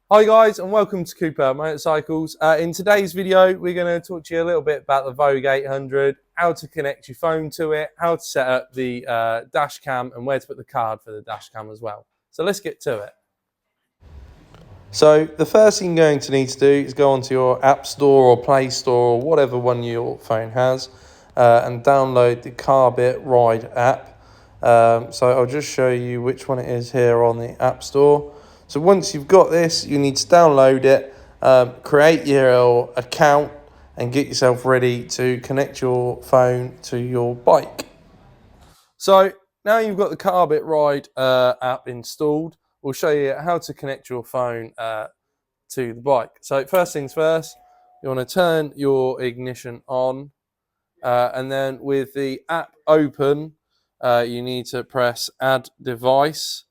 Hi guys and welcome to Cooper Motorcycles. In today's video we're going to talk to you a little bit about the Vogue 800, how to connect your phone to it, how to set up the dash cam and where to put the card for the dash cam as well. So let's get to it. So the first thing you're going to need to do is go onto your App Store or Play Store or whatever one your phone has and download the Carbit Ride App. So I'll just show you which one it is here on the App Store. So once you've got this, you need to download it, create your account and get yourself ready to connect your phone to your bike. So now you've got the Carbit Ride app installed, we'll show you how to connect your phone to the bike. So first things first, you want to turn your ignition on and then with the app open, you need to press add device.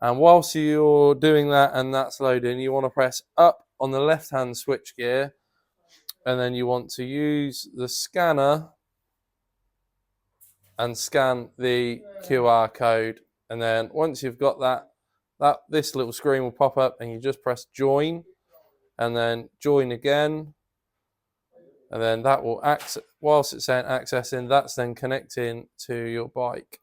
And whilst you're doing that and that's loading, you want to press up on the left hand switch gear and then you want to use the scanner and scan the QR code. And then once you've got that, this little screen will pop up and you just press join and then join again. And then that will access, whilst it's saying accessing, that's then connecting to your bike.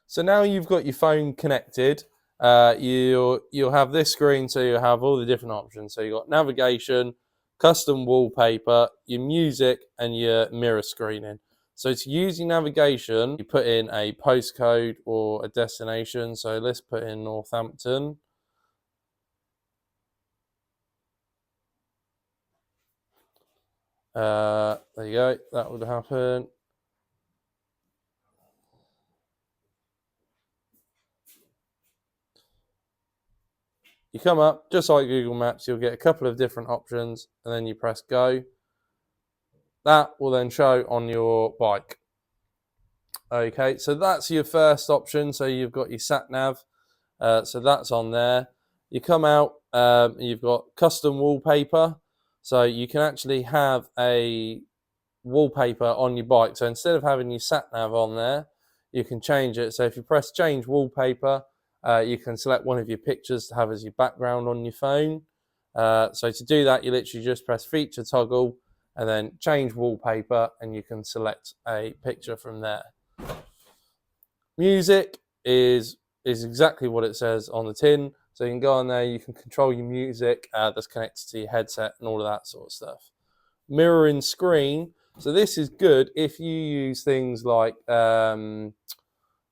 So now you've got your phone connected, you'll have this screen, so you have all the different options. So you've got navigation, custom wallpaper, your music, and your mirror screening. So to use your navigation, you put in a postcode or a destination. So let's put in Northampton. There you go, that would happen. You come up, just like Google Maps, you'll get a couple of different options and then you press go. That will then show on your bike. Okay, so that's your first option. So you've got your sat nav, so that's on there. You come out, you've got custom wallpaper. So you can actually have a wallpaper on your bike. So instead of having your sat nav on there, you can change it. So if you press change wallpaper, you can select one of your pictures to have as your background on your phone. So to do that, you literally just press feature toggle and then change wallpaper and you can select a picture from there. Music is exactly what it says on the tin. So you can go on there, you can control your music that's connected to your headset and all of that sort of stuff. Mirroring screen. So this is good if you use things like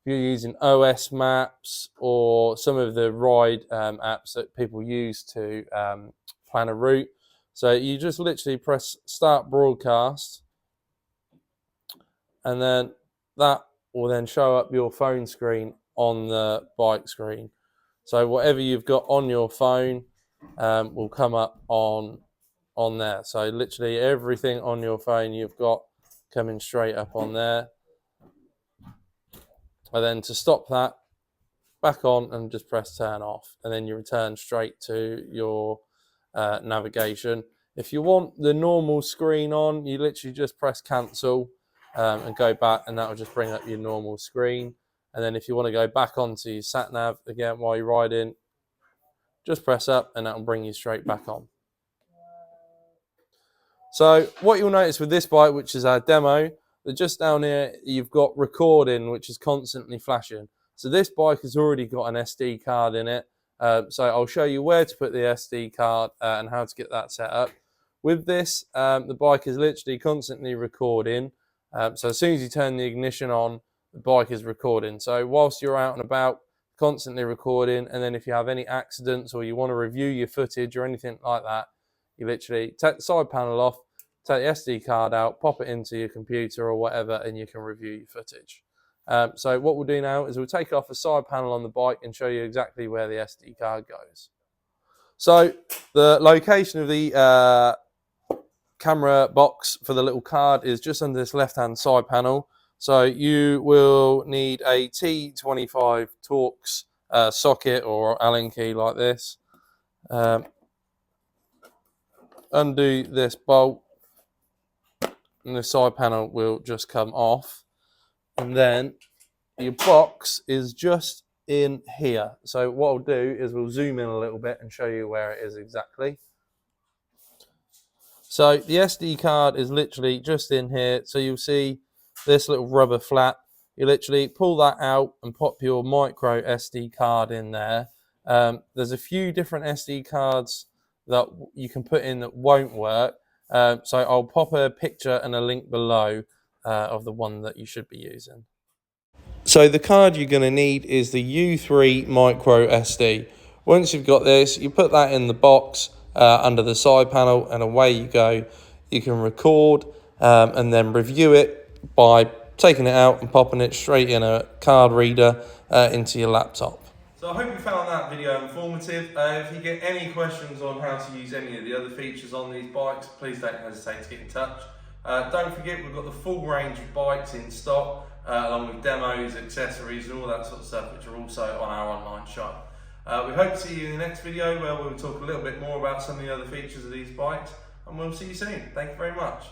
you're using OS maps or some of the ride apps that people use to plan a route. So you just literally press start broadcast and then that will then show up your phone screen on the bike screen. So whatever you've got on your phone will come up on there. So literally everything on your phone you've got coming straight up on there. And then to stop that, back on and just press turn off. And then you return straight to your navigation. If you want the normal screen on, you literally just press cancel and go back and that will just bring up your normal screen. And then if you want to go back onto your sat nav again while you're riding, just press up and that will bring you straight back on. So what you'll notice with this bike, which is our demo, that just down here you've got recording, which is constantly flashing. So this bike has already got an SD card in it. So I'll show you where to put the SD card and how to get that set up. With this, the bike is literally constantly recording. So as soon as you turn the ignition on, the bike is recording. So whilst you're out and about, constantly recording, and then if you have any accidents or you want to review your footage or anything like that, you literally take the side panel off, take the SD card out, pop it into your computer or whatever, and you can review your footage. So what we'll do now is we'll take off the side panel on the bike and show you exactly where the SD card goes. So the location of the camera box for the little card is just under this left-hand side panel. So you will need a T25 Torx socket or Allen key like this. Undo this bolt and the side panel will just come off, and then your box is just in here. So what I'll do is we'll zoom in a little bit and show you where it is exactly. So the SD card is literally just in here. So you'll see this little rubber flap. You literally pull that out and pop your micro SD card in there. There's a few different SD cards that you can put in that won't work. So I'll pop a picture and a link below of the one that you should be using. So the card you're going to need is the U3 micro SD. Once you've got this, you put that in the box under the side panel and away you go. You can record and then review it by taking it out and popping it straight in a card reader into your laptop. So I hope you found that video informative. If you get any questions on how to use any of the other features on these bikes, please don't hesitate to get in touch. Don't forget, we've got the full range of bikes in stock, along with demos, accessories and all that sort of stuff, which are also on our online shop. We hope to see you in the next video where we'll talk a little bit more about some of the other features of these bikes, and we'll see you soon. Thank you very much.